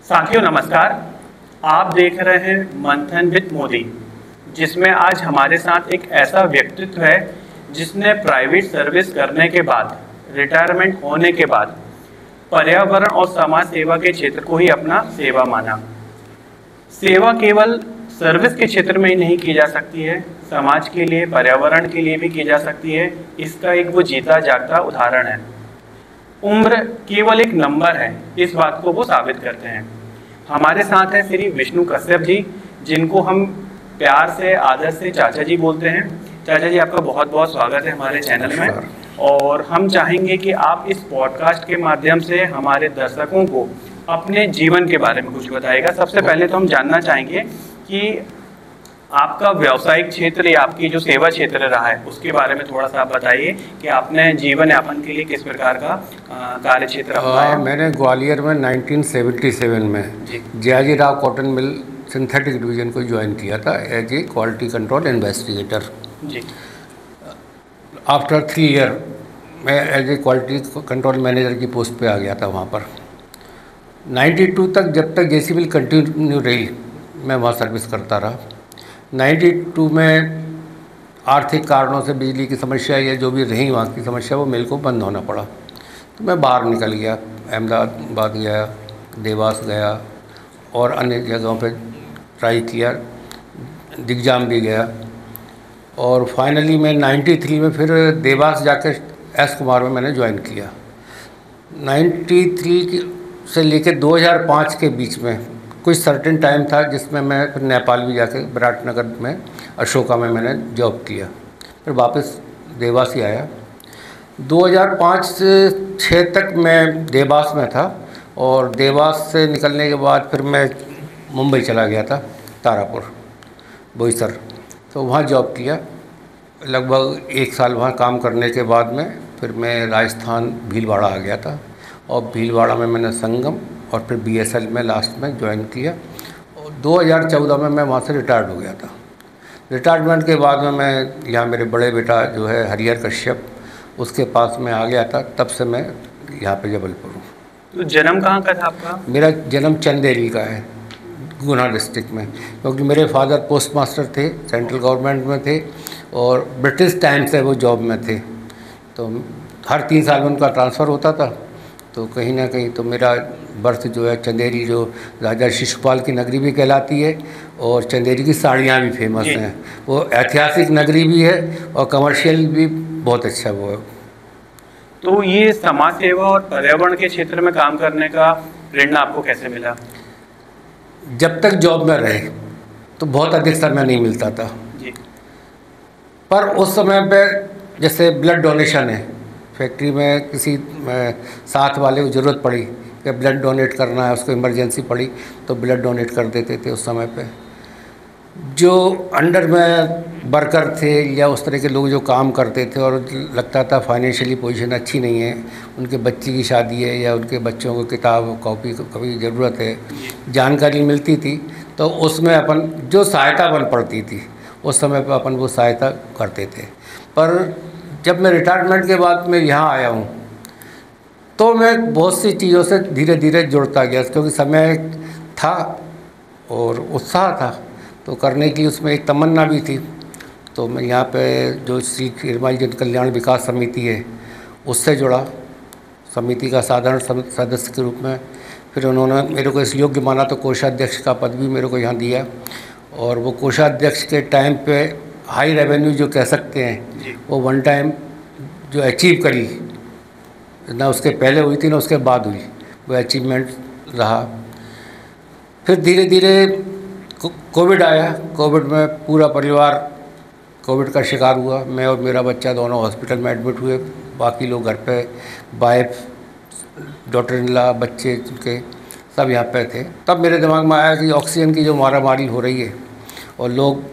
साथियों नमस्कार। आप देख रहे हैं मंथन विद मोदी, जिसमें आज हमारे साथ एक ऐसा व्यक्तित्व है जिसने प्राइवेट सर्विस करने के बाद, रिटायरमेंट होने के बाद पर्यावरण और समाज सेवा के क्षेत्र को ही अपना सेवा माना। सेवा केवल सर्विस के क्षेत्र में ही नहीं की जा सकती है, समाज के लिए, पर्यावरण के लिए भी की जा सकती है। इसका एक वो जीता जागता उदाहरण है। उम्र केवल एक नंबर है, इस बात को वो साबित करते हैं। हमारे साथ हैं श्री विष्णु कश्यप जी, जिनको हम प्यार से, आदर से चाचा जी बोलते हैं। चाचा जी, आपका बहुत बहुत स्वागत है हमारे चैनल में। और हम चाहेंगे कि आप इस पॉडकास्ट के माध्यम से हमारे दर्शकों को अपने जीवन के बारे में कुछ बताइएगा। सबसे पहले तो हम जानना चाहेंगे कि आपका व्यवसायिक क्षेत्र या आपकी जो सेवा क्षेत्र रहा है उसके बारे में थोड़ा सा आप बताइए कि आपने जीवन यापन के लिए किस प्रकार का कार्य क्षेत्र अपनाया। मैंने ग्वालियर में 1977 में Jiyaji Rao cotton mill synthetic division को ज्वाइन किया था as a quality control investigator जी। आफ्टर 3 ईयर मैं as a quality control manager की पोस्ट पे आ गया था वहाँ पर। 92 तक, जब तक जेसीबी कंटिन्यू रही, मैं वहाँ सर्विस करता रहा। 92 में आर्थिक कारणों से बिजली की समस्या या जो भी रही वहाँ की समस्या, वो मिल को बंद होना पड़ा। तो मैं बाहर निकल गया, अहमदाबाद गया, देवास गया और अन्य जगहों पे ट्राई किया, दिग्जाम भी गया। और फाइनली मैं 93 में फिर देवास जाकर एस कुमार में मैंने ज्वाइन किया। 93 से लेकर 2005 के बीच में कुछ सर्टेन टाइम था जिसमें मैं फिर नेपाल भी जाके विराटनगर में अशोका में मैंने जॉब किया, फिर वापस देवास ही आया। 2005 से 6 तक मैं देवास में था और देवास से निकलने के बाद फिर मैं मुंबई चला गया था, तारापुर, बोईसर। तो वहाँ जॉब किया। लगभग 1 साल वहाँ काम करने के बाद में फिर मैं राजस्थान भीलवाड़ा आ गया था और भीलवाड़ा में मैंने संगम और फिर बीएसएल में लास्ट में ज्वाइन किया। और 2014 में मैं वहाँ से रिटायर्ड हो गया था। रिटायरमेंट के बाद में मैं यहाँ मेरे बड़े बेटा जो है हरिहर कश्यप, उसके पास में आ गया था। तब से मैं यहाँ पे जबलपुर हूँ। तो जन्म कहाँ का था आपका? मेरा जन्म चंदेरी का है, गुना डिस्ट्रिक्ट में, क्योंकि मेरे फादर पोस्ट मास्टर थे, सेंट्रल गवर्नमेंट में थे और ब्रिटिश टाइम से वो जॉब में थे। तो हर 3 साल में उनका ट्रांसफ़र होता था। तो कहीं ना कहीं तो मेरा बर्थ जो है चंदेरी, जो राजा शिशुपाल की नगरी भी कहलाती है और चंदेरी की साड़ियाँ भी फेमस हैं। वो ऐतिहासिक नगरी भी है और कमर्शियल भी बहुत अच्छा वो है। तो ये समाज सेवा और पर्यावरण के क्षेत्र में काम करने का प्रेरणा आपको कैसे मिला? जब तक जॉब में रहे तो बहुत अधिक समय नहीं मिलता था जी। पर उस समय पे जैसे ब्लड डोनेशन है, फैक्ट्री में किसी साथ वाले को ज़रूरत पड़ी कि ब्लड डोनेट करना है, उसको इमरजेंसी पड़ी तो ब्लड डोनेट कर देते थे। उस समय पे जो अंडर में वर्कर थे या उस तरह के लोग जो काम करते थे और लगता था फाइनेंशियली पोजीशन अच्छी नहीं है, उनके बच्चे की शादी है या उनके बच्चों को किताब कॉपी कभी ज़रूरत है, जानकारी मिलती थी, तो उसमें अपन जो सहायता बन पड़ती थी उस समय पर अपन वो सहायता करते थे। पर जब मैं रिटायरमेंट के बाद मैं यहाँ आया हूँ तो मैं बहुत सी चीज़ों से धीरे धीरे जुड़ता गया, क्योंकि समय था और उत्साह था तो करने की उसमें एक तमन्ना भी थी। तो मैं यहाँ पे जो श्री खीरमाई जन कल्याण विकास समिति है उससे जुड़ा, समिति का साधारण सदस्य के रूप में। फिर उन्होंने मेरे को इस योग्य माना तो कोषाध्यक्ष का पद भी मेरे को यहाँ दिया और वो कोषाध्यक्ष के टाइम पे हाई रेवेन्यू जो कह सकते हैं वो वन टाइम जो अचीव करी, ना उसके पहले हुई थी ना उसके बाद हुई, वो अचीवमेंट रहा। फिर धीरे धीरे कोविड आया। कोविड में पूरा परिवार कोविड का शिकार हुआ। मैं और मेरा बच्चा दोनों हॉस्पिटल में एडमिट हुए, बाकी लोग घर पे, वाइफ, डॉटर इनला, बच्चे के सब यहाँ पे थे। तब मेरे दिमाग में आया कि ऑक्सीजन की जो मारामारी हो रही है और लोग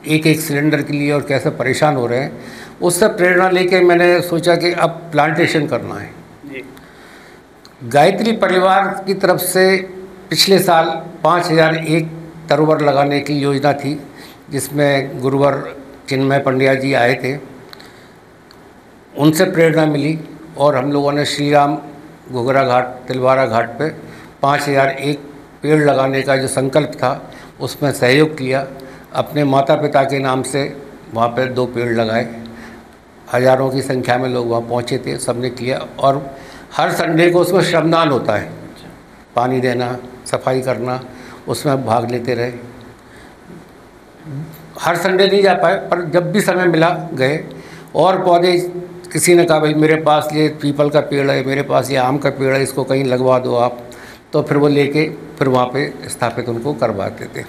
एक एक सिलेंडर के लिए और कैसे परेशान हो रहे हैं, उससे प्रेरणा लेके मैंने सोचा कि अब प्लांटेशन करना है। गायत्री परिवार की तरफ से पिछले साल 5001 तरोवर लगाने की योजना थी, जिसमें गुरुवर चिन्मय पंड्या जी आए थे। उनसे प्रेरणा मिली और हम लोगों ने श्री राम घुघरा घाट, तिलवारा घाट पे 5001 पेड़ लगाने का जो संकल्प था उसमें सहयोग किया। अपने माता पिता के नाम से वहाँ पर 2 पेड़ लगाए। हज़ारों की संख्या में लोग वहाँ पहुँचे थे, सबने किया। और हर संडे को उसमें श्रमदान होता है, पानी देना, सफाई करना, उसमें भाग लेते रहे। हर संडे नहीं जा पाए, पर जब भी समय मिला गए। और पौधे किसी ने कहा भाई मेरे पास ये पीपल का पेड़ है, मेरे पास ये आम का पेड़ है, इसको कहीं लगवा दो आप, तो फिर वो लेके फिर वहाँ पे स्थापित उनको करवाते थे।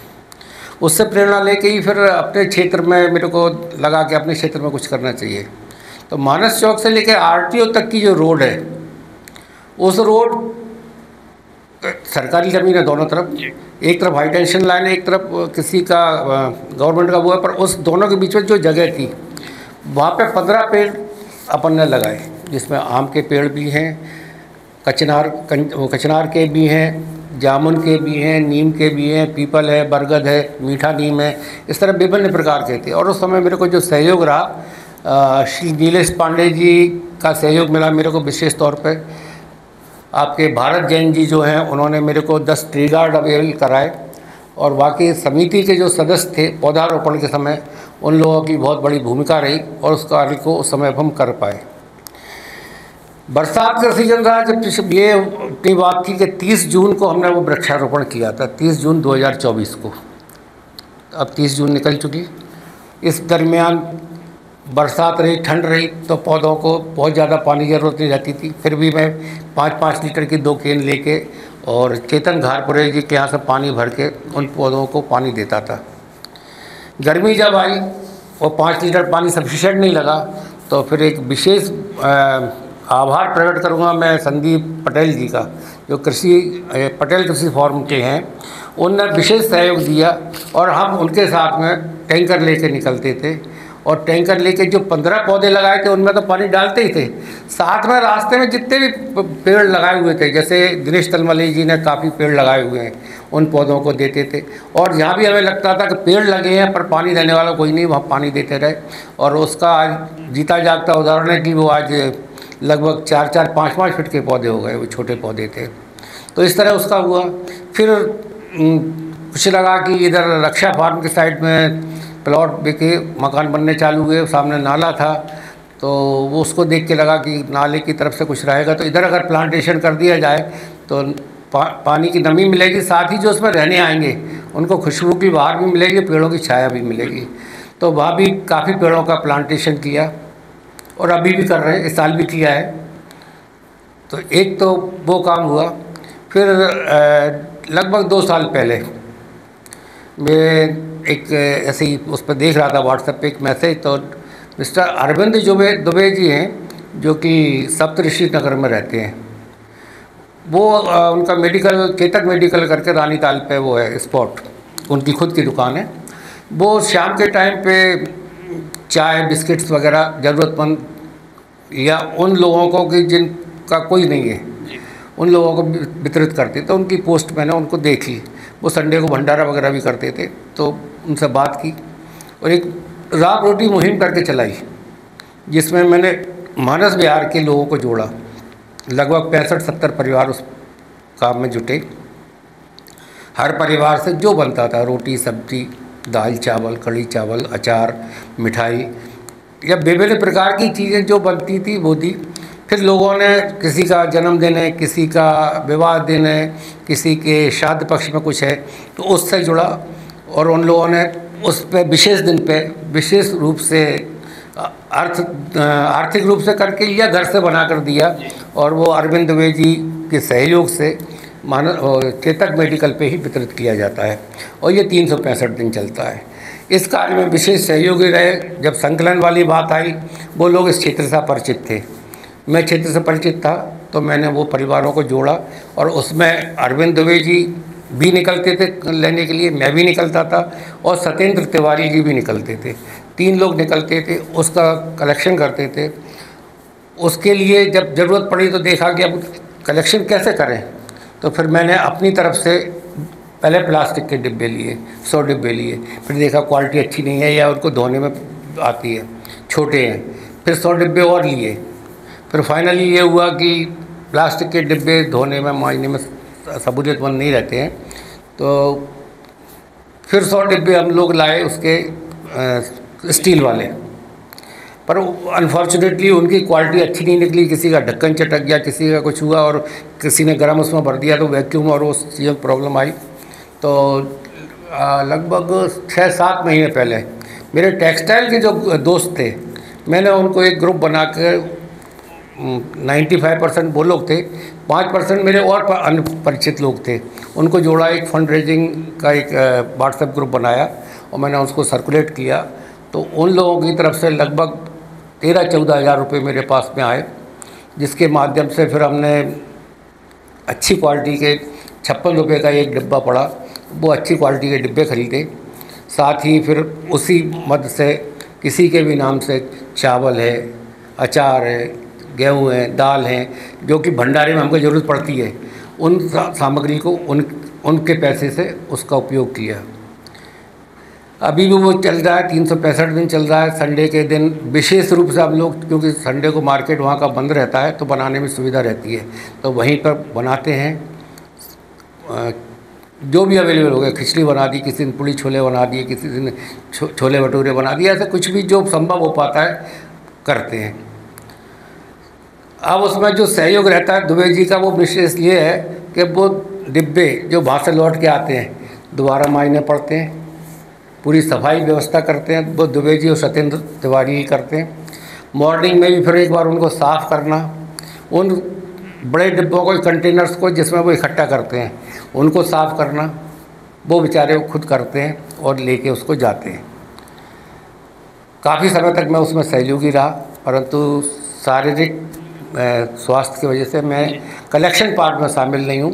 उससे प्रेरणा लेके ही फिर अपने क्षेत्र में मेरे को लगा कि अपने क्षेत्र में कुछ करना चाहिए। तो मानस चौक से लेकर आरटीओ तक की जो रोड है, उस रोड सरकारी ज़मीन है दोनों तरफ, एक तरफ हाई टेंशन लाइन है, एक तरफ किसी का गवर्नमेंट का वो है, पर उस दोनों के बीच में जो जगह थी वहाँ पे 15 पेड़ अपन ने लगाए, जिसमें आम के पेड़ भी हैं, कचनार के भी हैं, जामुन के भी हैं, नीम के भी हैं, पीपल है, बरगद है, मीठा नीम है, इस तरह विभिन्न प्रकार के थे। और उस समय मेरे को जो सहयोग रहा, श्री नीलेश पांडे जी का सहयोग मिला मेरे को विशेष तौर पे। आपके भारत जैन जी जो हैं उन्होंने मेरे को 10 ट्री गार्ड अवेलेबल कराए। और बाकी समिति के जो सदस्य थे पौधारोपण के समय, उन लोगों की बहुत बड़ी भूमिका रही और उस कार्य को उस समय हम कर पाए। बरसात का सीजन रहा जब ये अपनी बात थी कि 30 जून को हमने वो वृक्षारोपण किया था, 30 जून 2024 को। अब 30 जून निकल चुकी। इस दरमियान बरसात रही, ठंड रही, तो पौधों को बहुत ज़्यादा पानी की ज़रूरत नहीं रहती थी। फिर भी मैं 5-5 लीटर की 2 कैन लेके और चेतन घारपुरे जी के यहाँ से पानी भर के उन पौधों को पानी देता था। गर्मी जब आई और 5 लीटर पानी सफिशेंट नहीं लगा, तो फिर एक विशेष आभार प्रकट करूँगा मैं संदीप पटेल जी का, जो पटेल कृषि फॉर्म के हैं। उन्होंने विशेष सहयोग दिया और हम उनके साथ में टैंकर लेके निकलते थे। और टैंकर लेके जो 15 पौधे लगाए थे उनमें तो पानी डालते ही थे, साथ में रास्ते में जितने भी पेड़ लगाए हुए थे, जैसे दिनेश तलमली जी ने काफ़ी पेड़ लगाए हुए हैं, उन पौधों को देते थे। और जहाँ भी हमें लगता था कि पेड़ लगे हैं पर पानी देने वाला कोई नहीं, वहाँ पानी देते रहे। और उसका आज जीता जागता उदाहरण है कि वो आज लगभग 4-4, 5-5 फीट के पौधे हो गए, वो छोटे पौधे थे। तो इस तरह उसका हुआ। फिर कुछ लगा कि इधर रक्षा फार्म के साइड में प्लॉट बिके, मकान बनने चालू हुए, सामने नाला था, तो वो उसको देख के लगा कि नाले की तरफ से कुछ रहेगा तो इधर अगर प्लांटेशन कर दिया जाए तो पानी की नमी मिलेगी, साथ ही जो उसमें रहने आएंगे उनको खुशबू की बहार भी मिलेगी, पेड़ों की छाया भी मिलेगी। तो वहाँ भी काफ़ी पेड़ों का प्लांटेशन किया और अभी भी कर रहे हैं, इस साल भी किया है। तो एक तो वो काम हुआ। फिर लगभग 2 साल पहले मैं एक ऐसे ही उस पर देख रहा था व्हाट्सएप पे एक मैसेज, तो मिस्टर अरविंद दुबे जी हैं जो कि सप्तऋषि नगर में रहते हैं। वो उनका मेडिकल केतक मेडिकल करके रानीताल पे वो है स्पॉट, उनकी खुद की दुकान है। वो शाम के टाइम पे चाय बिस्किट्स वगैरह ज़रूरतमंद या उन लोगों को कि जिनका कोई नहीं है उन लोगों को वितरित करते। तो उनकी पोस्ट मैंने उनको देखी, वो संडे को भंडारा वगैरह भी करते थे। तो उनसे बात की और एक राग रोटी मुहिम करके चलाई, जिसमें मैंने मानस बिहार के लोगों को जोड़ा। लगभग 65-70 परिवार उस काम में जुटे। हर परिवार से जो बनता था, रोटी सब्जी, दाल चावल, कढ़ी चावल, अचार, मिठाई या विभिन्न प्रकार की चीज़ें जो बनती थी वो दी। फिर लोगों ने किसी का जन्मदिन है, किसी का विवाह दिन है, किसी के श्राद्ध पक्ष में कुछ है, तो उससे जुड़ा और उन लोगों ने उस पे विशेष दिन पे विशेष रूप से आर्थिक रूप से करके या घर से बना कर दिया। और वो अरविंद दुबे जी के सहयोग से चेतक मेडिकल पे ही वितरित किया जाता है और ये 365 दिन चलता है। इस कार्य में विशेष सहयोगी रहे। जब संकलन वाली बात आई, वो लोग इस क्षेत्र से परिचित थे, मैं क्षेत्र से परिचित था, तो मैंने वो परिवारों को जोड़ा और उसमें अरविंद दुबे जी भी निकलते थे लेने के लिए, मैं भी निकलता था और सत्येंद्र तिवारी जी भी निकलते थे। 3 लोग निकलते थे, उसका कलेक्शन करते थे। उसके लिए जब ज़रूरत पड़ी तो देखा कि अब कलेक्शन कैसे करें, तो फिर मैंने अपनी तरफ से पहले प्लास्टिक के डिब्बे लिए, 100 डिब्बे लिए। फिर देखा क्वालिटी अच्छी नहीं है या उनको धोने में आती है, छोटे हैं, फिर 100 डिब्बे और लिए। फिर फाइनली ये हुआ कि प्लास्टिक के डिब्बे धोने में, मांजने में सहूलियतमंद नहीं रहते हैं। तो फिर 100 डिब्बे हम लोग लाए उसके स्टील वाले, पर अनफॉर्चुनेटली उनकी क्वालिटी अच्छी नहीं निकली। किसी का ढक्कन चटक गया, किसी का कुछ हुआ, और किसी ने गर्म उसमें भर दिया तो वैक्यूम और उस चीज़ में प्रॉब्लम आई। तो लगभग 6-7 महीने पहले मेरे टेक्सटाइल के जो दोस्त थे, मैंने उनको एक ग्रुप बना कर 95% वो लोग थे, 5% मेरे और अनपरिचित लोग थे, उनको जोड़ा, एक फंड रेजिंग का एक व्हाट्सएप ग्रुप बनाया और मैंने उसको सर्कुलेट किया। तो उन लोगों की तरफ से लगभग 13-14 हज़ार रुपये मेरे पास में आए, जिसके माध्यम से फिर हमने अच्छी क्वालिटी के 56 रुपये का एक डिब्बा पड़ा, वो अच्छी क्वालिटी के डिब्बे खरीदे। साथ ही फिर उसी मद से किसी के भी नाम से चावल है, अचार है, गेहूँ है, दाल हैं, जो कि भंडारे में हमको ज़रूरत पड़ती है, उन सामग्री को उनके पैसे से उसका उपयोग किया। अभी भी वो चल रहा है, 365 दिन चल रहा है। संडे के दिन विशेष रूप से हम लोग, क्योंकि संडे को मार्केट वहाँ का बंद रहता है तो बनाने में सुविधा रहती है, तो वहीं पर बनाते हैं। जो भी अवेलेबल हो गया, खिचड़ी बना दी, किसी दिन पूड़ी छोले बना दिए, किसी दिन छोले भटूरे बना दिए, ऐसा कुछ भी जो संभव हो पाता है करते हैं। अब उसमें जो सहयोग रहता है दुबे जी का, वो विशेष ये है कि वो डिब्बे जो वहाँ से लौट के आते हैं दोबारा मायने पड़ते हैं, पूरी सफाई व्यवस्था करते हैं, वो दुबे जी और सत्येंद्र तिवारी ही करते हैं। मॉर्निंग में भी फिर एक बार उनको साफ़ करना, उन बड़े डिब्बों को, कंटेनर्स को जिसमें वो इकट्ठा करते हैं, उनको साफ़ करना वो बेचारे वो खुद करते हैं और लेके उसको जाते हैं। काफ़ी समय तक मैं उसमें सहयोगी रहा, परंतु शारीरिक स्वास्थ्य की वजह से मैं कलेक्शन पार्ट में शामिल नहीं हूँ,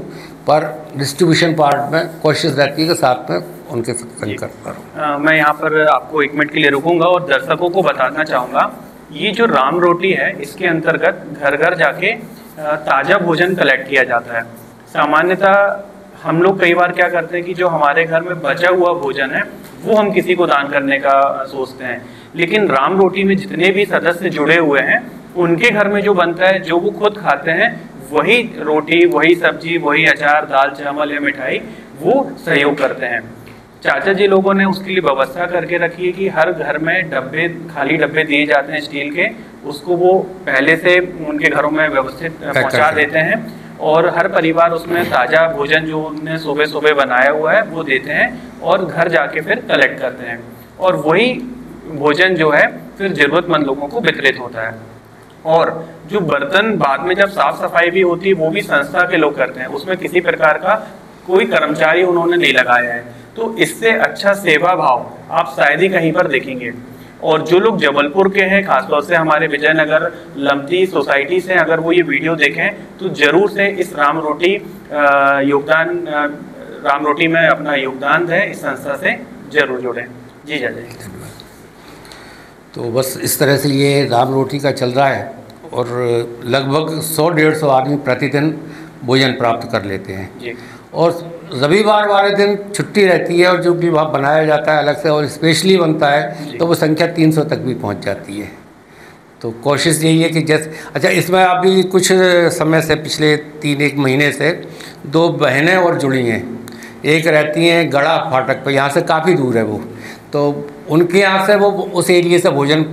पर डिस्ट्रीब्यूशन पार्ट में कोशिश रहती है कि साथ में उनके संग करता रहूँ। मैं यहाँ पर आपको 1 मिनट के लिए रुकूंगा और दर्शकों को बताना चाहूँगा, ये जो राम रोटी है, इसके अंतर्गत घर घर जाके ताज़ा भोजन कलेक्ट किया जाता है। सामान्यतः हम लोग कई बार क्या करते हैं कि जो हमारे घर में बचा हुआ भोजन है वो हम किसी को दान करने का सोचते हैं, लेकिन राम रोटी में जितने भी सदस्य जुड़े हुए हैं उनके घर में जो बनता है, जो वो खुद खाते हैं, वही रोटी, वही सब्जी, वही अचार, दाल चावल या मिठाई वो सहयोग करते हैं। चाचा जी लोगों ने उसके लिए व्यवस्था करके रखी है कि हर घर में डब्बे, खाली डब्बे दिए जाते हैं स्टील के, उसको वो पहले से उनके घरों में व्यवस्थित पहुंचा देते हैं और हर परिवार उसमें ताज़ा भोजन जो उन्होंने सुबह सुबह बनाया हुआ है वो देते हैं और घर जाके फिर कलेक्ट करते हैं, और वही भोजन जो है फिर ज़रूरतमंद लोगों को वितरित होता है। और जो बर्तन बाद में जब साफ सफाई भी होती है वो भी संस्था के लोग करते हैं, उसमें किसी प्रकार का कोई कर्मचारी उन्होंने नहीं लगाया है। तो इससे अच्छा सेवा भाव आप शायद ही कहीं पर देखेंगे। और जो लोग जबलपुर के हैं, खासतौर से हमारे विजयनगर लमती सोसाइटी से अगर वो ये वीडियो देखें तो जरूर से इस राम रोटी में अपना योगदान दें, इस संस्था से जरूर जुड़ें। जी जय। तो बस इस तरह से ये राम रोटी का चल रहा है और लगभग 100-150 आदमी प्रतिदिन भोजन प्राप्त कर लेते हैं जी। और रविवार वाले दिन छुट्टी रहती है और जो भी वहाँ बनाया जाता है अलग से और स्पेशली बनता है तो वो संख्या 300 तक भी पहुँच जाती है। तो कोशिश यही है कि जैसे, अच्छा, इसमें अभी कुछ समय से, पिछले 3-1 महीने से 2 बहनें और जुड़ी हैं। एक रहती हैं गड़ा फाटक पर, यहाँ से काफ़ी दूर है वो, तो उनके यहाँ से वो उस एरिया से भोजन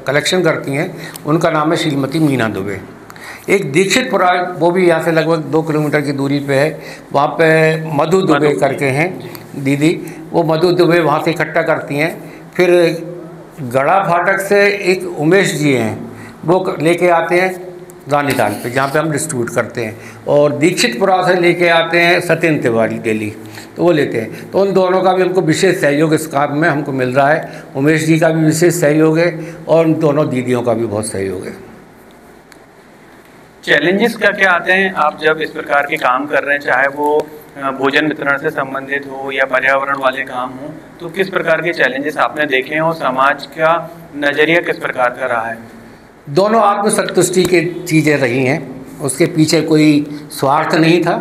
कलेक्शन करती हैं। उनका नाम है श्रीमती मीना दुबे। एक दीक्षितपुरा, वो भी यहाँ से लगभग 2 किलोमीटर की दूरी पे है, वहाँ पे मधु दुबे करके हैं दीदी, वो मधु दुबे वहाँ से इकट्ठा करती हैं। फिर गड़ा फाटक से एक उमेश जी हैं, वो लेके आते हैं रानीताल पे, जहाँ पे हम डिस्ट्रीब्यूट करते हैं, और दीक्षितपुरा से लेके आते हैं सत्येंद्र तिवारी दिल्ली, तो वो लेते हैं। तो उन दोनों का भी हमको विशेष सहयोग इस काम में हमको मिल रहा है। उमेश जी का भी विशेष सहयोग है और उन दोनों दीदियों का भी बहुत सहयोग है। चैलेंजेस क्या क्या आते हैं आप जब इस प्रकार के काम कर रहे हैं, चाहे वो भोजन वितरण से संबंधित हो या पर्यावरण वाले काम हो, तो किस प्रकार के चैलेंजेस आपने देखे हैं और समाज का नज़रिया किस प्रकार का रहा है? दोनों आत्मसंतुष्टि की चीज़ें रही हैं, उसके पीछे कोई स्वार्थ नहीं था।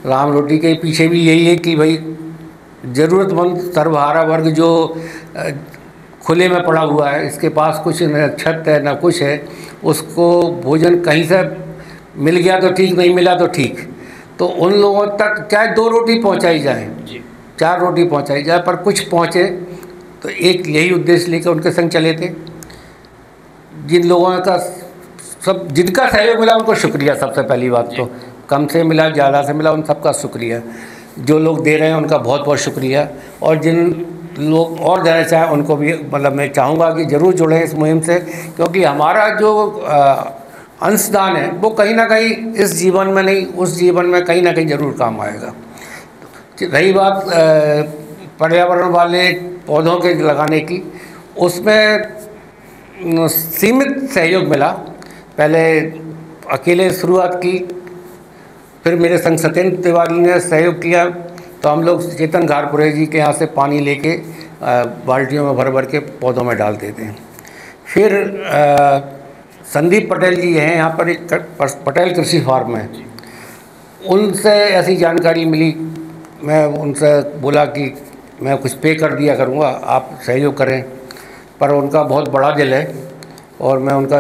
राम रोटी के पीछे भी यही है कि भाई ज़रूरतमंद सर्वहारा वर्ग जो खुले में पड़ा हुआ है, इसके पास कुछ न छत है न कुछ है, उसको भोजन कहीं से मिल गया तो ठीक, नहीं मिला तो ठीक, तो उन लोगों तक चाहे 2 रोटी पहुंचाई जाए, 4 रोटी पहुंचाई जाए, पर कुछ पहुंचे, तो एक यही उद्देश्य लेकर उनके संग चले थे। जिन लोगों का जिनका सहयोग मिला उनको शुक्रिया। सबसे पहली बात तो कम से मिला ज़्यादा से मिला, उन सबका शुक्रिया। जो लोग दे रहे हैं उनका बहुत बहुत शुक्रिया, और जिन लोग और देना चाहें उनको भी मतलब मैं चाहूँगा कि ज़रूर जुड़ें इस मुहिम से, क्योंकि हमारा जो अंशदान है वो कहीं ना कहीं इस जीवन में नहीं, उस जीवन में कहीं ना कहीं ज़रूर काम आएगा। रही बात पर्यावरण वाले पौधों के लगाने की, उसमें सीमित सहयोग मिला। पहले अकेले शुरुआत की, फिर मेरे संग सत्येंद्र तिवारी ने सहयोग किया, तो हम लोग चेतन घारपुरे जी के यहाँ से पानी लेके बाल्टियों में भर भर के पौधों में डालते थे। फिर संदीप पटेल जी हैं यहाँ पर, एक पटेल कृषि फार्म है, उनसे ऐसी जानकारी मिली। मैं उनसे बोला कि मैं कुछ पे कर दिया करूँगा, आप सहयोग करें, पर उनका बहुत बड़ा दिल है और मैं उनका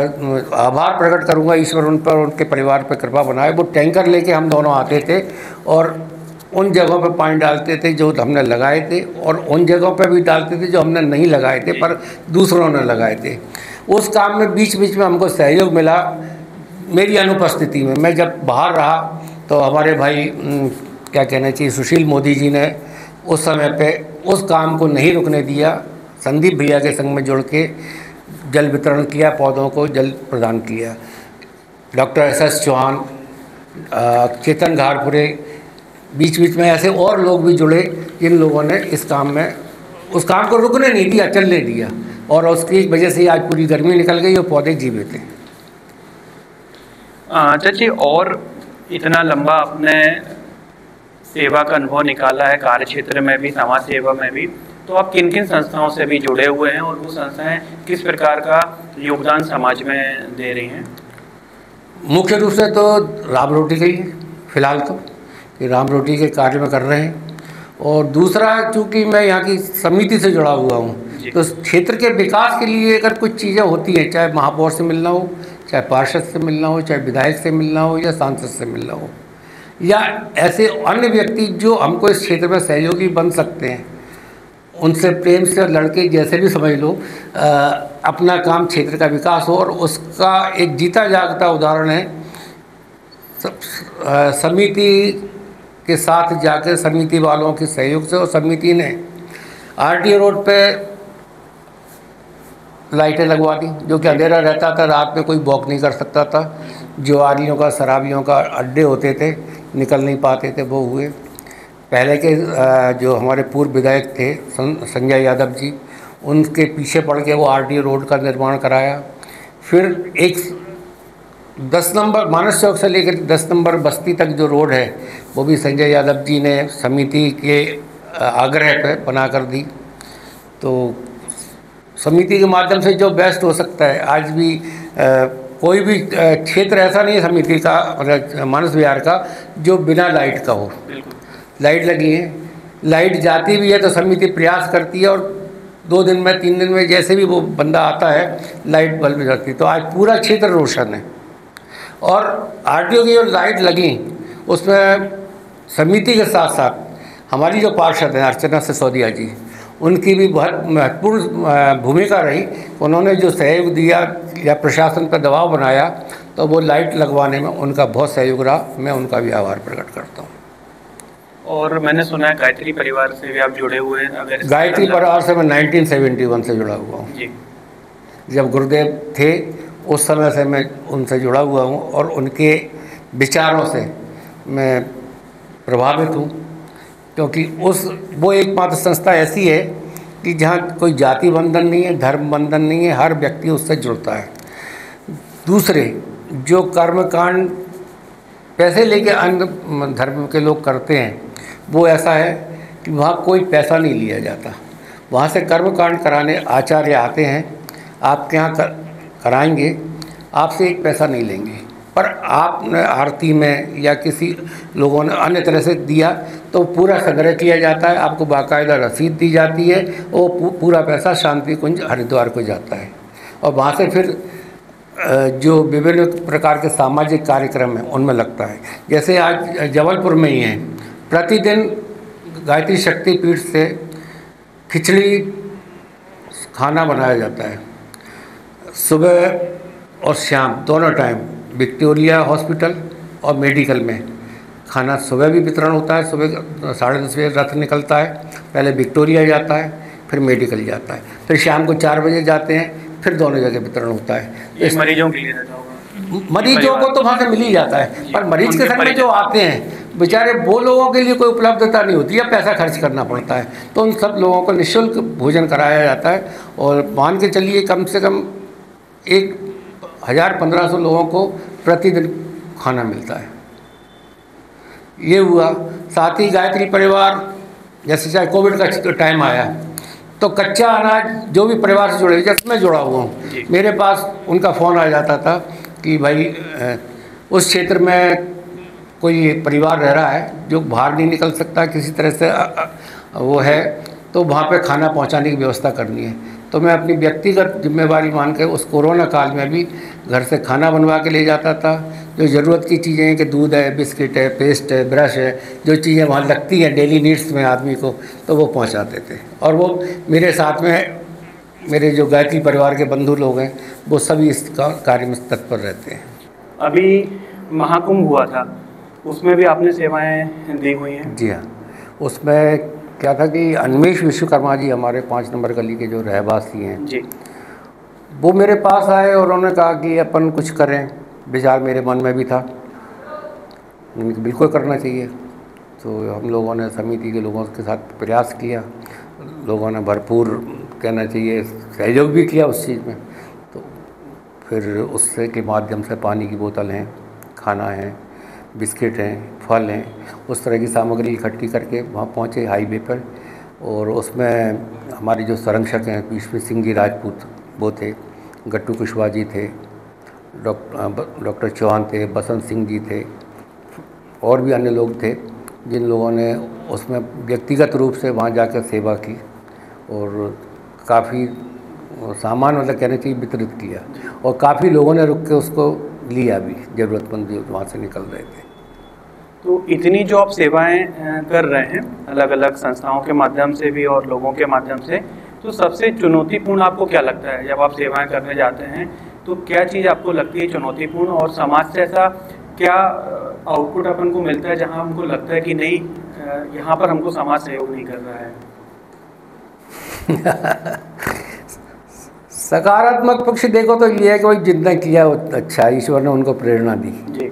आभार प्रकट करूँगा। ईश्वर उन पर, उनके परिवार पर कृपा बनाए। वो टैंकर लेके हम दोनों आते थे और उन जगहों पे पानी डालते थे जो हमने लगाए थे, और उन जगहों पे भी डालते थे जो हमने नहीं लगाए थे पर दूसरों ने लगाए थे। उस काम में बीच बीच में हमको सहयोग मिला मेरी अनुपस्थिति में। मैं जब बाहर रहा तो हमारे भाई क्या कहना चाहिए सुशील मोदी जी ने उस समय पे उस काम को नहीं रुकने दिया। संदीप भैया के संग में जुड़ के जल वितरण किया, पौधों को जल प्रदान किया। डॉक्टर एस चौहान, चेतन घारपुरे, बीच बीच में ऐसे और लोग भी जुड़े जिन लोगों ने इस काम में, उस काम को रुकने नहीं दिया, चलने दिया, और उसकी वजह से आज पूरी गर्मी निकल गई और पौधे जीवित हैं। चाची, और इतना लंबा अपने सेवा का अनुभव निकाला है, कार्य क्षेत्र में भी, समाज सेवा में भी, तो आप किन किन संस्थाओं से भी जुड़े हुए हैं और वो संस्थाएं किस प्रकार का योगदान समाज में दे रही हैं? मुख्य रूप से तो राम रोटी का ही है फिलहाल तो, कि राम रोटी के कार्य में कर रहे हैं। और दूसरा, चूँकि मैं यहाँ की समिति से जुड़ा हुआ हूँ, तो क्षेत्र के विकास के लिए अगर कुछ चीज़ें होती हैं, चाहे महापौर से मिलना हो, चाहे पार्षद से मिलना हो, चाहे विधायक से मिलना हो, या सांसद से मिलना हो, या ऐसे अन्य व्यक्ति जो हमको इस क्षेत्र में सहयोगी बन सकते हैं, उनसे प्रेम से लड़के जैसे भी समझ लो, अपना काम क्षेत्र का विकास हो। और उसका एक जीता जागता उदाहरण है समिति के साथ जाकर, समिति वालों के सहयोग से, और समिति ने आरटीओ रोड पे लाइटें लगवा दी, जो कि अंधेरा रहता था, रात में कोई वॉक नहीं कर सकता था। जुआरियों का, शराबियों का अड्डे होते थे, निकल नहीं पाते थे, वो हुए। पहले के जो हमारे पूर्व विधायक थे संजय यादव जी, उनके पीछे पड़ के वो आरटीओ रोड का निर्माण कराया। फिर एक 10 नंबर मानस चौक से लेकर 10 नंबर बस्ती तक जो रोड है, वो भी संजय यादव जी ने समिति के आग्रह पे बना कर दी। तो समिति के माध्यम से जो बेस्ट हो सकता है, आज भी कोई भी क्षेत्र ऐसा नहीं है समिति का, मानस विहार का, जो बिना लाइट का हो। लाइट लगी है, लाइट जाती भी है तो समिति प्रयास करती है, और 2 दिन में 3 दिन में जैसे भी वो बंदा आता है, लाइट बल्ब जलती है। तो आज पूरा क्षेत्र रोशन है। और आरटीओ की जो लाइट लगी, उसमें समिति के साथ साथ हमारी जो पार्षद हैं अर्चना सिसोदिया जी, उनकी भी बहुत महत्वपूर्ण भूमिका रही। उन्होंने जो सहयोग दिया या प्रशासन पर दबाव बनाया, तो वो लाइट लगवाने में उनका बहुत सहयोग रहा। मैं उनका भी आभार प्रकट करता हूँ। और मैंने सुना है गायत्री परिवार से भी आप जुड़े हुए हैं। अगर गायत्री परिवार से मैं 1971 से जुड़ा हुआ हूँ जी। जब गुरुदेव थे उस समय से मैं उनसे जुड़ा हुआ हूँ, और उनके विचारों से मैं प्रभावित हूँ, क्योंकि वो एकमात्र संस्था ऐसी है कि जहाँ कोई जाति बंधन नहीं है, धर्म बंधन नहीं है, हर व्यक्ति उससे जुड़ता है। दूसरे जो कर्मकांड पैसे लेके अन्य धर्म के लोग करते हैं, वो ऐसा है कि वहाँ कोई पैसा नहीं लिया जाता। वहाँ से कर्मकांड कराने आचार्य आते हैं, आपके यहाँ कराएंगे, आपसे एक पैसा नहीं लेंगे, पर आपने आरती में या किसी लोगों ने अन्य तरह से दिया तो पूरा संग्रह किया जाता है, आपको बाकायदा रसीद दी जाती है, वो पूरा पैसा शांति कुंज हरिद्वार को जाता है। और वहाँ से फिर जो विभिन्न प्रकार के सामाजिक कार्यक्रम हैं उनमें लगता है। जैसे आज जबलपुर में ही हैं, प्रतिदिन गायत्री शक्ति पीठ से खिचड़ी खाना बनाया जाता है, सुबह और शाम दोनों टाइम। विक्टोरिया हॉस्पिटल और मेडिकल में खाना सुबह भी वितरण होता है, सुबह 10:30 बजे रथ निकलता है, पहले विक्टोरिया जाता है, फिर मेडिकल जाता है, फिर शाम को 4 बजे जाते हैं, फिर दोनों जगह वितरण होता है। इस मरीजों के लिए रहता होगा, मरीजों को तो वहाँ से मिल ही जाता है, पर मरीज के संग में जो आते हैं बेचारे वो लोगों के लिए कोई उपलब्धता नहीं होती है, पैसा खर्च करना पड़ता है, तो उन सब लोगों को निःशुल्क भोजन कराया जाता है। और मान के चलिए कम से कम 1,000-1,500 लोगों को प्रतिदिन खाना मिलता है। ये हुआ। साथ ही गायत्री परिवार, जैसे चाहे कोविड का टाइम आया तो कच्चा अनाज जो भी परिवार से जुड़े, जैसे मैं जुड़ा हुआ हूँ, मेरे पास उनका फ़ोन आ जाता था कि भाई उस क्षेत्र में कोई परिवार रह रहा है जो बाहर नहीं निकल सकता, किसी तरह से वो है, तो वहाँ पे खाना पहुँचाने की व्यवस्था करनी है। तो मैं अपनी व्यक्तिगत जिम्मेवारी मान के उस कोरोना काल में भी घर से खाना बनवा के ले जाता था। जो ज़रूरत की चीज़ें हैं कि दूध है, बिस्किट है, पेस्ट है, ब्रश है, जो चीज़ें वहाँ लगती हैं डेली नीड्स में आदमी को, तो वो पहुँचाते थे। और वो मेरे साथ में मेरे जो गायत्री परिवार के बंधु लोग हैं वो सभी इस कार्य में तत्पर रहते हैं। अभी महाकुंभ हुआ था, उसमें भी आपने सेवाएं दी हुई हैं? जी हाँ, उसमें क्या था कि अन्वेष विश्वकर्मा जी, हमारे 5 नंबर गली के जो रहवासी हैं जी, वो मेरे पास आए और उन्होंने कहा कि अपन कुछ करें। विचार मेरे मन में भी था, बिल्कुल करना चाहिए। तो हम लोगों ने समिति के लोगों के साथ प्रयास किया, लोगों ने भरपूर कहना चाहिए सहयोग भी किया उस चीज़ में। तो फिर उससे के माध्यम से पानी की बोतल हैं, खाना है, बिस्किट हैं, फल हैं, उस तरह की सामग्री इकट्ठी करके वहाँ पहुँचे हाईवे पर। और उसमें हमारे जो संरक्षक हैं विष्णु सिंह जी राजपूत वो थे, गट्टू कुशवाहा जी थे, डॉक्टर चौहान थे, बसंत सिंह जी थे, और भी अन्य लोग थे जिन लोगों ने उसमें व्यक्तिगत रूप से वहाँ जाकर सेवा की और काफ़ी सामान मतलब कहने चाहिए वितरित किया। और काफ़ी लोगों ने रुक के उसको लिया भी, ज़रूरतमंद जो वहाँ से निकल रहे थे। तो इतनी जो आप सेवाएं कर रहे हैं अलग अलग संस्थाओं के माध्यम से भी और लोगों के माध्यम से, तो सबसे चुनौतीपूर्ण आपको क्या लगता है जब आप सेवाएं करने जाते हैं? तो क्या चीज़ आपको लगती है चुनौतीपूर्ण, और समाज से ऐसा क्या आउटपुट अपन को मिलता है जहां हमको लगता है कि नहीं, यहाँ पर हमको समाज सहयोग नहीं कर रहा है? सकारात्मक पक्ष देखो तो ये है कि भाई जितना किया अच्छा, ईश्वर ने उनको प्रेरणा दी जी।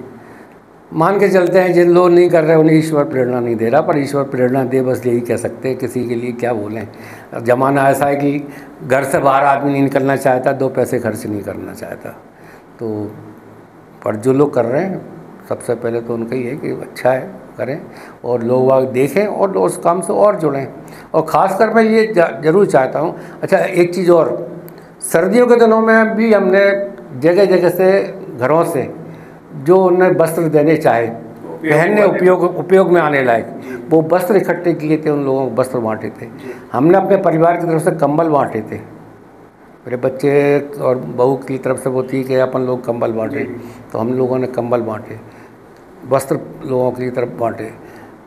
मान के चलते हैं। जिन लोग नहीं कर रहे उन्हें ईश्वर प्रेरणा नहीं दे रहा, पर ईश्वर प्रेरणा दे, बस यही कह सकते हैं। किसी के लिए क्या बोलें, ज़माना ऐसा है कि घर से बाहर आदमी नहीं निकलना चाहता, 2 पैसे खर्च नहीं करना चाहता। तो पर जो लोग कर रहे हैं सबसे पहले तो उनका ही है कि अच्छा है, करें और लोग वाग देखें और उस काम से और जुड़ें। और ख़ासकर मैं ये ज़रूर चाहता हूँ। अच्छा, एक चीज़ और, सर्दियों के दिनों में भी हमने जगह जगह से घरों से जो उन्हें वस्त्र देने चाहे, पहनने उपयोग में आने लायक, वो वस्त्र इकट्ठे किए थे, उन लोगों को वस्त्र बांटे थे। हमने अपने परिवार की तरफ से कंबल बांटे थे, मेरे बच्चे और बहू की तरफ से वो थी कि अपन लोग कंबल बांटे, तो हम लोगों ने कंबल बांटे, वस्त्र लोगों की तरफ बांटे।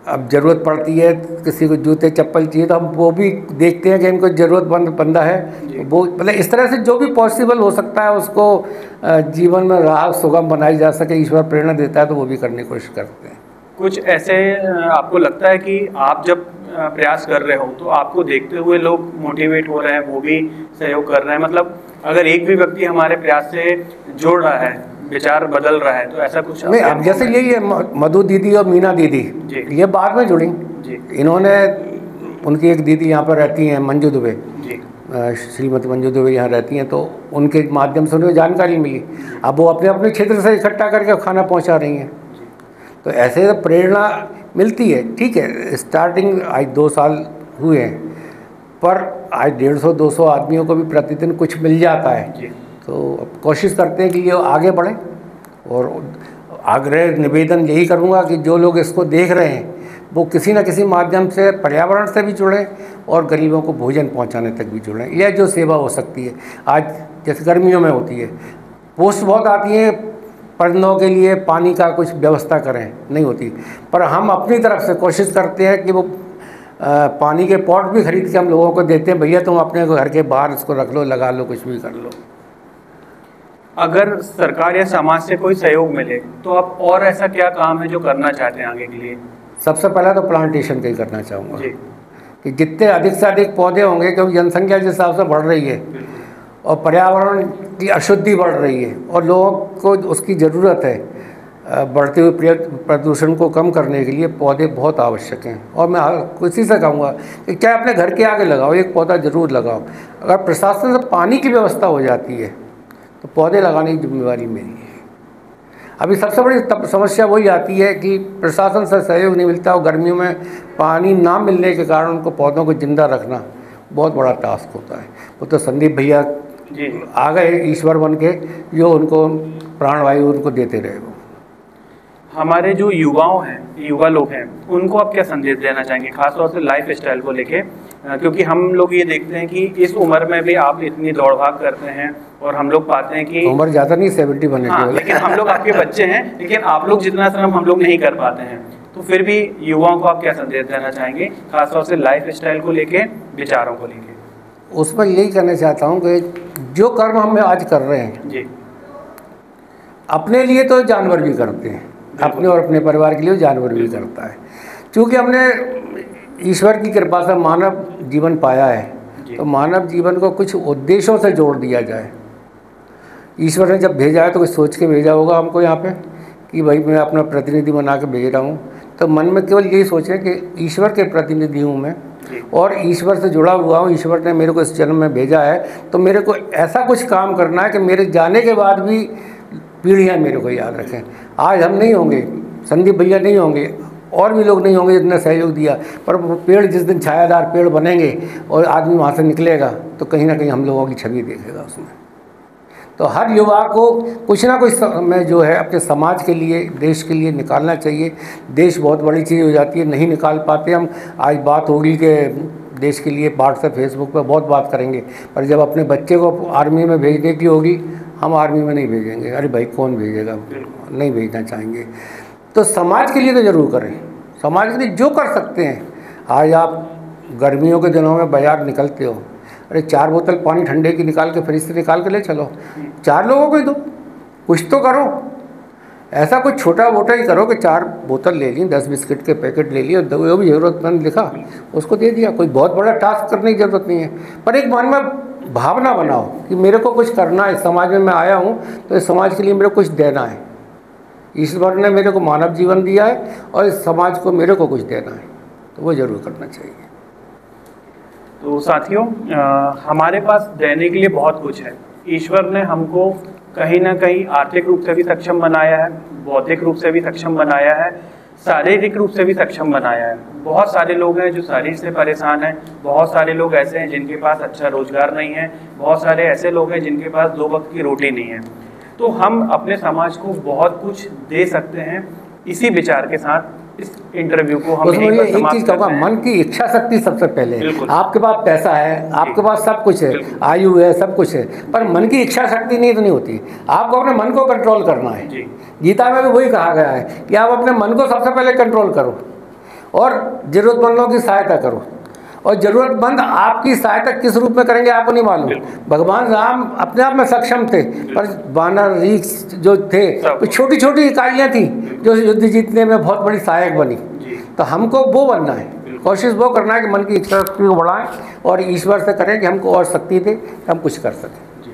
अब ज़रूरत पड़ती है, किसी को जूते चप्पल चाहिए तो हम वो भी देखते हैं कि इनको ज़रूरतमंद बंदा है, वो मतलब इस तरह से जो भी पॉसिबल हो सकता है उसको जीवन में राह सुगम बनाई जा सके, ईश्वर प्रेरणा देता है तो वो भी करने की कोशिश करते हैं। कुछ ऐसे आपको लगता है कि आप जब प्रयास कर रहे हो तो आपको देखते हुए लोग मोटिवेट हो रहे हैं, वो भी सहयोग कर रहे हैं? मतलब अगर एक भी व्यक्ति हमारे प्रयास से जुड़ रहा है, विचार बदल रहा है, तो ऐसा कुछ नहीं। अब जैसे यही है मधु दीदी और मीना दीदी, ये बाद में जुड़ी। इन्होंने, उनकी एक दीदी यहाँ पर रहती हैं मंजू दुबे, श्रीमती मंजू दुबे यहाँ रहती हैं, तो उनके माध्यम से उन्हें जानकारी मिली। अब वो अपने अपने क्षेत्र से इकट्ठा करके खाना पहुँचा रही हैं। तो ऐसे प्रेरणा मिलती है। ठीक है, स्टार्टिंग आज 2 साल हुए हैं, पर आज 150-200 आदमियों को भी प्रतिदिन कुछ मिल जाता है। तो अब कोशिश करते हैं कि ये आगे बढ़ें। और आग्रह निवेदन यही करूँगा कि जो लोग इसको देख रहे हैं वो किसी न किसी माध्यम से पर्यावरण से भी जुड़ें और गरीबों को भोजन पहुंचाने तक भी जुड़ें। यह जो सेवा हो सकती है आज जैसे गर्मियों में होती है, पोस्ट बहुत आती हैं, परिंदों के लिए पानी का कुछ व्यवस्था करें, नहीं होती। पर हम अपनी तरफ से कोशिश करते हैं कि वो पानी के पॉट भी खरीद के हम लोगों को देते हैं, भैया तुम अपने घर के बाहर इसको रख लो, लगा लो, कुछ भी कर लो। अगर सरकार या समाज से कोई सहयोग मिले तो आप और ऐसा क्या काम है जो करना चाहते हैं आगे के लिए? सबसे पहले तो प्लांटेशन का ही करना चाहूँगा कि जितने अधिक से अधिक पौधे होंगे, क्योंकि जनसंख्या जिस हिसाब से बढ़ रही है और पर्यावरण की अशुद्धि बढ़ रही है और लोगों को उसकी ज़रूरत है, बढ़ते हुए प्रदूषण को कम करने के लिए पौधे बहुत आवश्यक हैं। और मैं किसी से कहूँगा कि क्या अपने घर के आगे लगाओ, एक पौधा ज़रूर लगाओ। अगर प्रशासन से पानी की व्यवस्था हो जाती है तो पौधे लगाने की जिम्मेवारी मेरी है। अभी सबसे बड़ी समस्या वही आती है कि प्रशासन से सहयोग नहीं मिलता और गर्मियों में पानी ना मिलने के कारण उनको पौधों को जिंदा रखना बहुत बड़ा टास्क होता है। वो तो संदीप भैया आ गए ईश्वर बन के, जो उनको प्राणवायु उनको देते रहे। वो हमारे जो युवा लोग हैं, उनको आप क्या संदेश देना चाहेंगे, खासतौर से लाइफ स्टाइल को लेके? क्योंकि हम लोग ये देखते हैं कि इस उम्र में भी आप इतनी दौड़ भाग करते हैं और हम लोग पाते हैं कि उम्र ज़्यादा नहीं, 70 बने। हाँ, लेकिन हम लोग आपके बच्चे हैं, लेकिन आप लोग जितना श्रम हम लोग नहीं कर पाते हैं। तो फिर भी युवाओं को आप क्या संदेश देना चाहेंगे, खासतौर से लाइफ स्टाइल को लेके, विचारों को लेके? उसमें यही कहना चाहता हूँ कि जो कर्म हम आज कर रहे हैं जी, अपने लिए तो जानवर भी करते हैं, अपने और अपने परिवार के लिए जानवर भी करता है। क्योंकि हमने ईश्वर की कृपा से मानव जीवन पाया है, तो मानव जीवन को कुछ उद्देश्यों से जोड़ दिया जाए। ईश्वर ने जब भेजा है तो कुछ सोच के भेजा होगा हमको यहाँ पे कि भाई मैं अपना प्रतिनिधि बना के भेज रहा हूँ, तो मन में केवल यही सोचें कि ईश्वर के प्रतिनिधि हूँ मैं और ईश्वर से जुड़ा हुआ हूँ। ईश्वर ने मेरे को इस जन्म में भेजा है, तो मेरे को ऐसा कुछ काम करना है कि मेरे जाने के बाद भी पीढ़ियाँ मेरे को याद रखें। आज हम नहीं होंगे, संदीप भैया नहीं होंगे, और भी लोग नहीं होंगे जितने सहयोग दिया, पर वो पेड़ जिस दिन छायादार पेड़ बनेंगे और आदमी वहाँ से निकलेगा तो कहीं ना कहीं हम लोगों की छवि देखेगा उसमें। तो हर युवा को कुछ ना कुछ में जो है अपने समाज के लिए, देश के लिए निकालना चाहिए। देश बहुत बड़ी चीज़ हो जाती है, नहीं निकाल पाते हम। आज बात होगी कि देश के लिए व्हाट्सएप फेसबुक पर बहुत बात करेंगे, पर जब अपने बच्चे को आर्मी में भेजने की होगी, हम आर्मी में नहीं भेजेंगे। अरे भाई कौन भेजेगा, नहीं भेजना चाहेंगे। तो समाज के लिए तो ज़रूर करें, समाज के लिए जो कर सकते हैं। आज आप गर्मियों के दिनों में बाज़ार निकलते हो, अरे 4 बोतल पानी ठंडे की निकाल के फ्रिज से निकाल के ले चलो, 4 लोगों को ही दो, कुछ तो करो। ऐसा कुछ छोटा मोटा ही करो कि 4 बोतल ले ली, 10 बिस्किट के पैकेट ले लिए, जो भी ज़रूरतमंद लिखा उसको दे दिया। कोई बहुत बड़ा टास्क करने की ज़रूरत नहीं है, पर एक मन में भावना बनाओ कि मेरे को कुछ करना है, समाज में मैं आया हूँ तो इस समाज के लिए मेरे को कुछ देना है। ईश्वर ने मेरे को मानव जीवन दिया है और इस समाज को मेरे को कुछ देना है, तो वो ज़रूर करना चाहिए। तो साथियों, हमारे पास देने के लिए बहुत कुछ है। ईश्वर ने हमको कहीं ना कहीं आर्थिक रूप से भी सक्षम बनाया है, बौद्धिक रूप से भी सक्षम बनाया है, शारीरिक रूप से भी सक्षम बनाया है। बहुत सारे लोग हैं जो शरीर से परेशान हैं, बहुत सारे लोग ऐसे हैं जिनके पास अच्छा रोजगार नहीं है, बहुत सारे ऐसे लोग हैं जिनके पास 2 वक्त की रोटी नहीं है। तो हम अपने समाज को बहुत कुछ दे सकते हैं। इसी विचार के साथ इस इंटरव्यू को हम एक चीज़ कहूँगा, मन की इच्छा शक्ति सबसे पहले है। आपके पास पैसा है, आपके पास सब कुछ है, आयु है, सब कुछ है, पर मन की इच्छा शक्ति नहीं तो नहीं होती। आपको अपने मन को कंट्रोल करना है। गीता में भी वही कहा गया है कि आप अपने मन को सबसे पहले कंट्रोल करो और ज़रूरतमंदों की सहायता करो। और ज़रूरतमंद आपकी सहायता किस रूप में करेंगे आपको नहीं मालूम। भगवान राम अपने आप में सक्षम थे, पर वानर रीछ जो थे तो छोटी छोटी इकाइयाँ थी जो युद्ध जीतने में बहुत बड़ी सहायक बनी। तो हमको वो बनना है, कोशिश वो करना है कि मन की इच्छा शक्ति को बढ़ाएं और ईश्वर से करें कि हमको और शक्ति दे, हम कुछ कर सकें।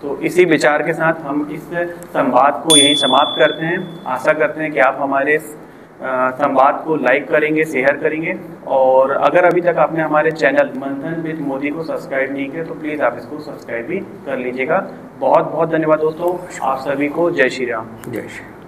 तो इसी विचार के साथ हम इस संवाद को यहीं समाप्त करते हैं। आशा करते हैं कि आप हमारे संवाद को लाइक करेंगे, शेयर करेंगे, और अगर अभी तक आपने हमारे चैनल मंथन विद मोदी को सब्सक्राइब नहीं किया तो प्लीज़ आप इसको सब्सक्राइब भी कर लीजिएगा। बहुत बहुत धन्यवाद दोस्तों, आप सभी को जय श्री राम। जय श्री राम।